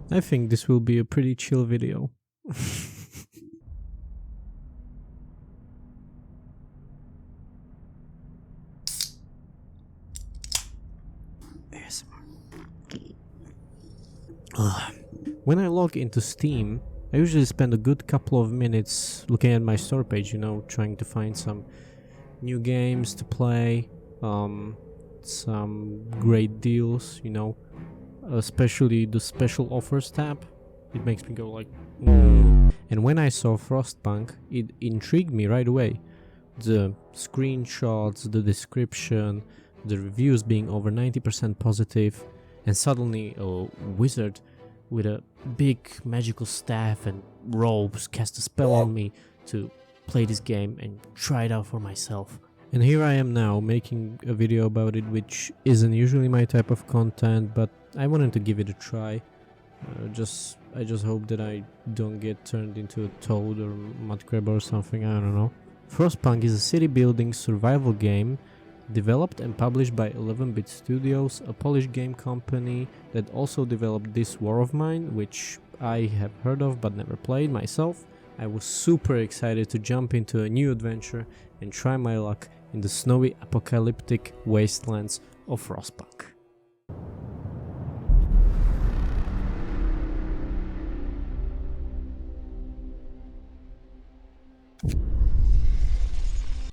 I think this will be a pretty chill video. When I log into Steam, I usually spend a good couple of minutes looking at my store page, trying to find some new games to play, some great deals, especially the special offers tab. It makes me go like, And when I saw Frostpunk, it intrigued me right away. The screenshots, the description, the reviews being over 90% positive, and suddenly a wizard with a big magical staff and robes cast a spell on me to play this game and try it out for myself. And here I am now making a video about it, which isn't usually my type of content, but I wanted to give it a try. I just hope that I don't get turned into a toad or mudcrab or something, I don't know. Frostpunk is a city building survival game developed and published by 11-Bit Studios, a Polish game company that also developed This War of Mine, which I have heard of but never played myself. I was super excited to jump into a new adventure and try my luck in the snowy apocalyptic wastelands of Frostpunk.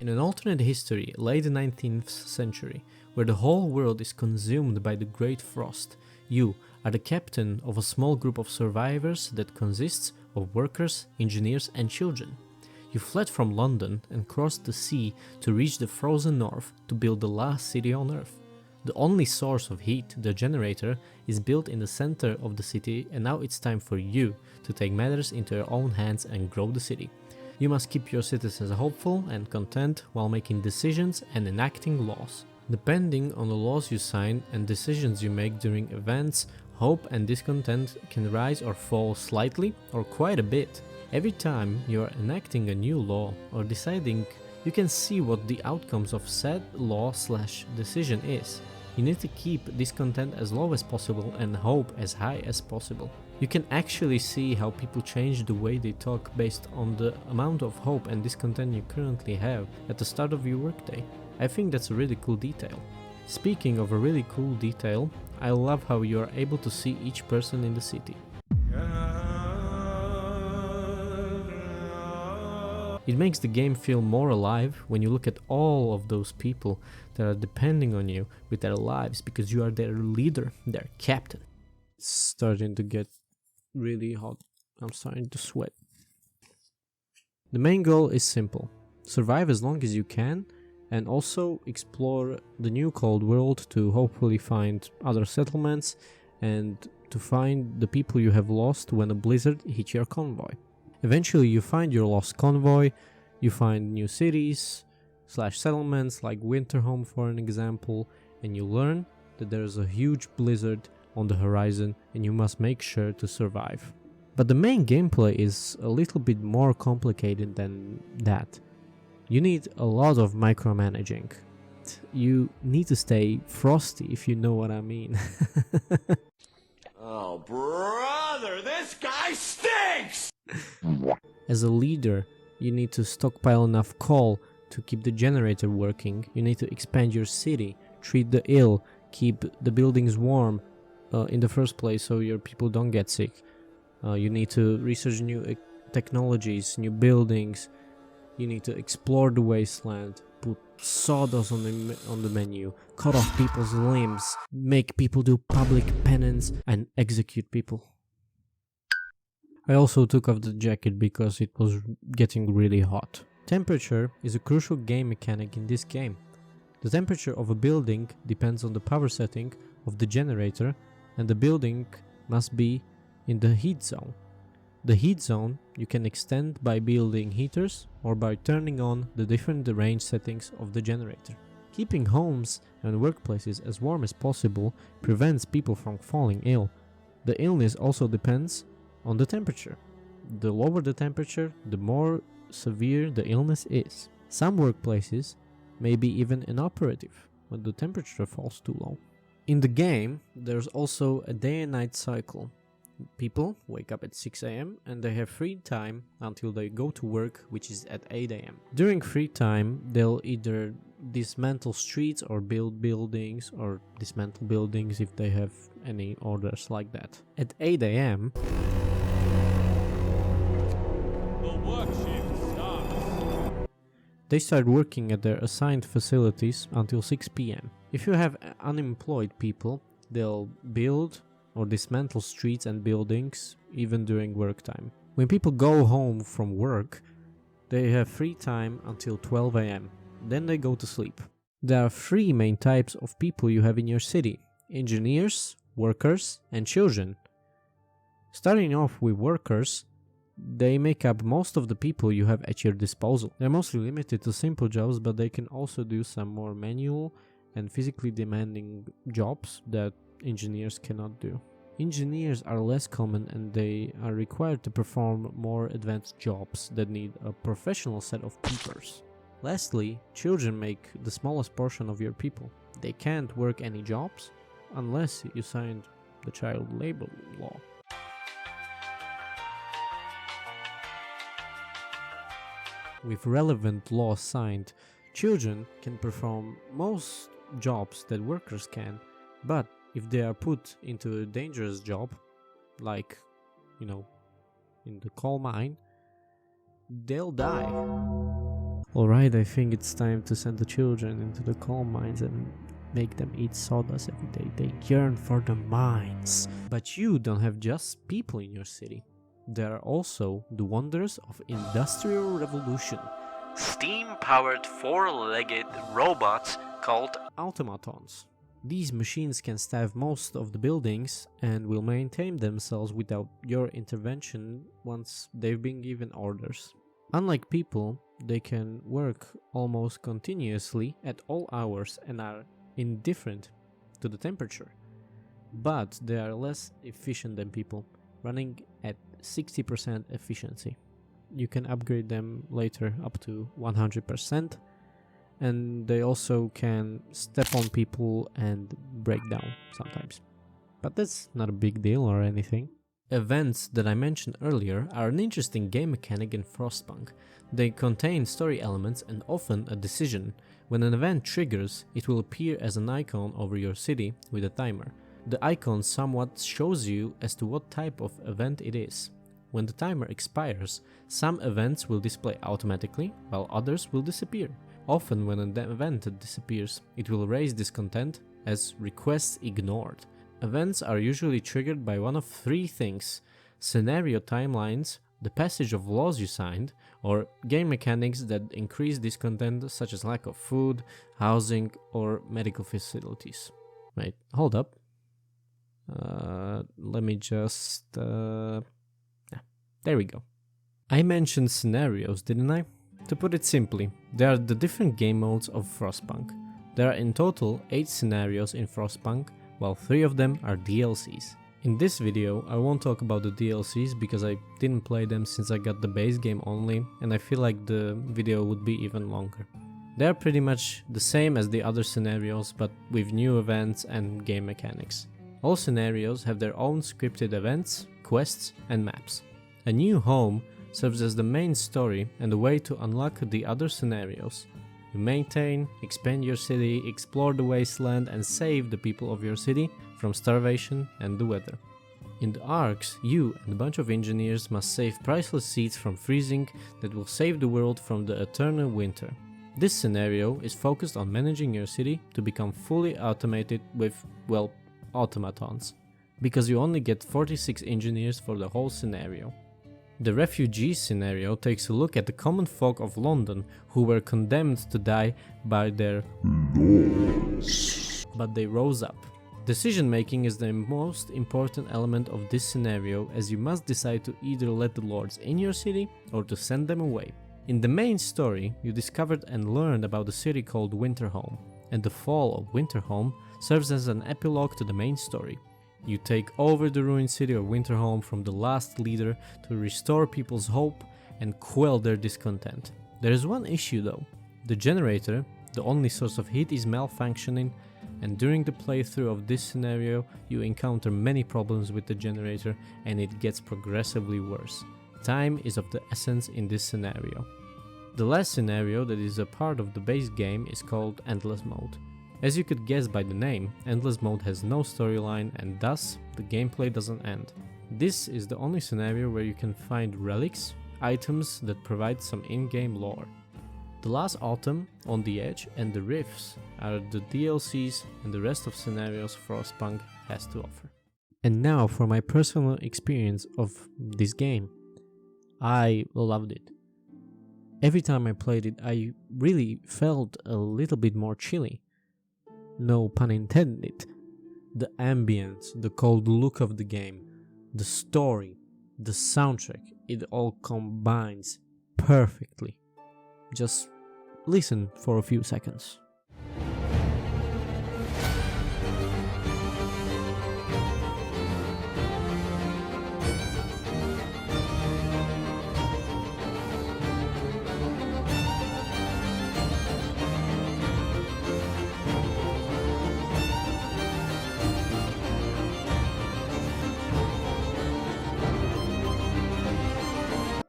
In an alternate history, late 19th century, where the whole world is consumed by the Great Frost, you are the captain of a small group of survivors that consists of workers, engineers and children. You fled from London and crossed the sea to reach the frozen north to build the last city on Earth. The only source of heat, the generator, is built in the center of the city, and now it's time for you to take matters into your own hands and grow the city. You must keep your citizens hopeful and content while making decisions and enacting laws. Depending on the laws you sign and decisions you make during events, hope and discontent can rise or fall slightly or quite a bit. Every time you are enacting a new law or deciding, you can see what the outcomes of said law/decision is. You need to keep discontent as low as possible and hope as high as possible. You can actually see how people change the way they talk based on the amount of hope and discontent you currently have at the start of your workday. I think that's a really cool detail. Speaking of a really cool detail, I love how you are able to see each person in the city. It makes the game feel more alive when you look at all of those people that are depending on you with their lives because you are their leader, their captain. It's starting to get really hot. I'm starting to sweat. The main goal is simple. Survive as long as you can and also explore the new cold world to hopefully find other settlements and to find the people you have lost when a blizzard hit your convoy. Eventually you find your lost convoy, you find new cities/settlements like Winterhome for an example, and you learn that there is a huge blizzard on the horizon and you must make sure to survive. But the main gameplay is a little bit more complicated than that. You need a lot of micromanaging. You need to stay frosty, if you know what I mean. Oh, brother, this guy stinks! As a leader, you need to stockpile enough coal to keep the generator working. You need to expand your city, treat the ill, keep the buildings warm in the first place so your people don't get sick. You need to research new technologies, new buildings. You need to explore the wasteland, put sawdust on the menu, cut off people's limbs, make people do public penance, and execute people. I also took off the jacket because it was getting really hot. Temperature is a crucial game mechanic in this game. The temperature of a building depends on the power setting of the generator, and the building must be in the heat zone. The heat zone you can extend by building heaters or by turning on the different range settings of the generator. Keeping homes and workplaces as warm as possible prevents people from falling ill. The illness also depends on the temperature. The lower the temperature, the more severe the illness is. Some workplaces may be even inoperative when the temperature falls too low. In the game, there's also a day and night cycle. People wake up at 6 a.m. and they have free time until they go to work, which is at 8 a.m. During free time, they'll either dismantle streets or build buildings, or dismantle buildings if they have any orders like that. At 8 a.m. The work shift starts. They start working at their assigned facilities until 6 p.m. If you have unemployed people, they'll build or dismantle streets and buildings even during work time. When people go home from work, they have free time until 12 a.m. Then they go to sleep. There are three main types of people you have in your city: engineers, workers, and children. Starting off with workers, they make up most of the people you have at your disposal. They're mostly limited to simple jobs, but they can also do some more manual and physically demanding jobs that engineers cannot do. Engineers are less common and they are required to perform more advanced jobs that need a professional set of peepers. Lastly, children make the smallest portion of your people. They can't work any jobs unless you signed the child labor law. With relevant laws signed, children can perform most jobs that workers can, but if they are put into a dangerous job, like, in the coal mine, they'll die. Alright, I think it's time to send the children into the coal mines and make them eat sawdust every day. They yearn for the mines. But you don't have just people in your city. There are also the wonders of Industrial Revolution. Steam-powered four-legged robots called automatons. These machines can staff most of the buildings and will maintain themselves without your intervention once they've been given orders. Unlike people, they can work almost continuously at all hours and are indifferent to the temperature. But they are less efficient than people, running at 60% efficiency. You can upgrade them later up to 100%. And they also can step on people and break down sometimes. But that's not a big deal or anything. Events that I mentioned earlier are an interesting game mechanic in Frostpunk. They contain story elements and often a decision. When an event triggers, it will appear as an icon over your city with a timer. The icon somewhat shows you as to what type of event it is. When the timer expires, some events will display automatically, while others will disappear. Often when an event disappears, it will raise discontent as requests ignored. Events are usually triggered by one of three things: scenario timelines, the passage of laws you signed, or game mechanics that increase discontent such as lack of food, housing, or medical facilities. Wait, hold up. Let me just... there we go. I mentioned scenarios, didn't I? To put it simply, they are the different game modes of Frostpunk. There are in total 8 scenarios in Frostpunk, while 3 of them are DLCs. In this video, I won't talk about the DLCs because I didn't play them since I got the base game only, and I feel like the video would be even longer. They are pretty much the same as the other scenarios, but with new events and game mechanics. All scenarios have their own scripted events, quests, and maps. A new home serves as the main story and a way to unlock the other scenarios. You maintain, expand your city, explore the wasteland, and save the people of your city from starvation and the weather. In the arcs, you and a bunch of engineers must save priceless seeds from freezing that will save the world from the eternal winter. This scenario is focused on managing your city to become fully automated with, well, automatons, because you only get 46 engineers for the whole scenario. The refugee scenario takes a look at the common folk of London who were condemned to die by their laws, but they rose up. Decision making is the most important element of this scenario, as you must decide to either let the lords in your city or to send them away. In the main story, you discovered and learned about a city called Winterholm, and the fall of Winterholm serves as an epilogue to the main story. You take over the ruined city of Winterholm from the last leader to restore people's hope and quell their discontent. There is one issue though. The generator, the only source of heat, is malfunctioning and during the playthrough of this scenario you encounter many problems with the generator and it gets progressively worse. Time is of the essence in this scenario. The last scenario that is a part of the base game is called Endless Mode. As you could guess by the name, Endless Mode has no storyline and thus the gameplay doesn't end. This is the only scenario where you can find relics, items that provide some in-game lore. The Last Autumn, On the Edge and The Rifts are the DLCs and the rest of scenarios Frostpunk has to offer. And now for my personal experience of this game. I loved it. Every time I played it, I really felt a little bit more chilly. No pun intended. The ambience, the cold look of the game, the story, the soundtrack, it all combines perfectly. Just listen for a few seconds.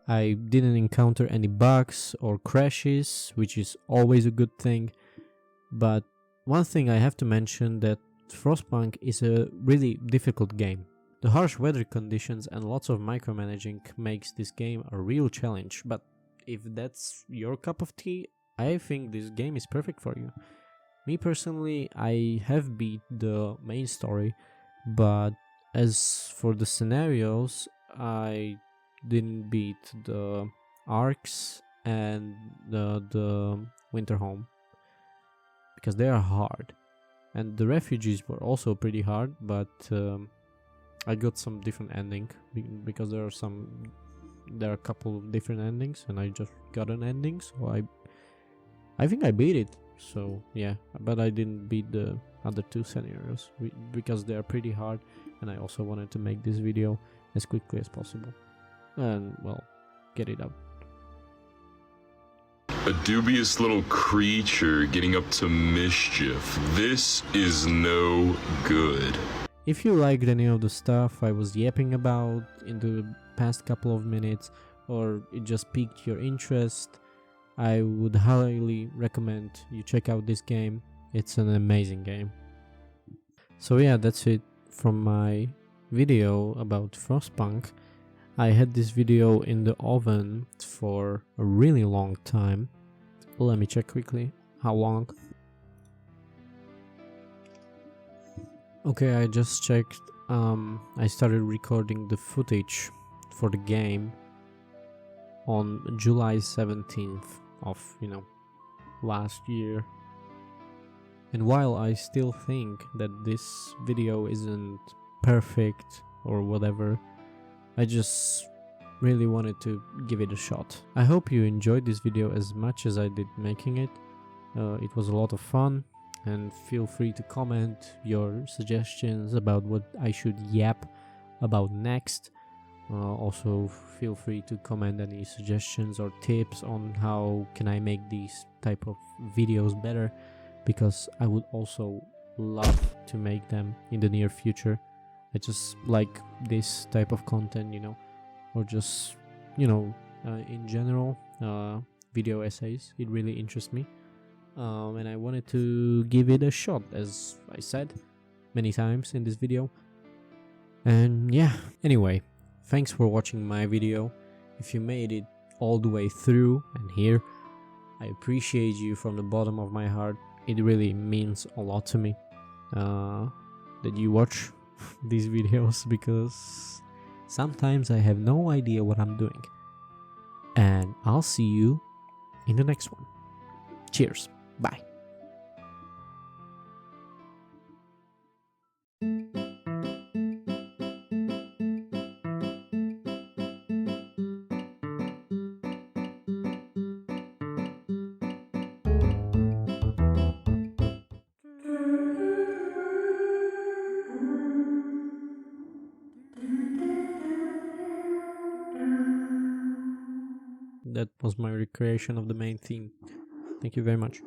I didn't encounter any bugs or crashes, which is always a good thing. But one thing I have to mention that Frostpunk is a really difficult game. The harsh weather conditions and lots of micromanaging makes this game a real challenge, but if that's your cup of tea, I think this game is perfect for you. Me personally, I have beat the main story, but as for the scenarios, I didn't beat the arcs and the winter home because they are hard, and the refugees were also pretty hard, but I got some different ending because there are a couple of different endings and I just got an ending, so I think I beat it. So yeah, but I didn't beat the other two scenarios because they are pretty hard, and I also wanted to make this video as quickly as possible and, well, get it out. A dubious little creature getting up to mischief. This is no good. If you liked any of the stuff I was yapping about in the past couple of minutes, or it just piqued your interest, I would highly recommend you check out this game. It's an amazing game. So yeah, that's it from my video about Frostpunk. I had this video in the oven for a really long time. Let me check quickly how long. Okay, I just checked. I started recording the footage for the game on July 17th of, last year. And while I still think that this video isn't perfect or whatever, I just really wanted to give it a shot. I hope you enjoyed this video as much as I did making it. It was a lot of fun, and feel free to comment your suggestions about what I should yap about next. Also feel free to comment any suggestions or tips on how can I make these type of videos better, because I would also love to make them in the near future. I just like this type of content, or just, in general, video essays. It really interests me. And I wanted to give it a shot, as I said many times in this video. And yeah, anyway, thanks for watching my video. If you made it all the way through and here, I appreciate you from the bottom of my heart. It really means a lot to me that you watch these videos, because sometimes I have no idea what I'm doing. And I'll see you in the next one. Cheers. Bye. That was my recreation of the main theme. Thank you very much.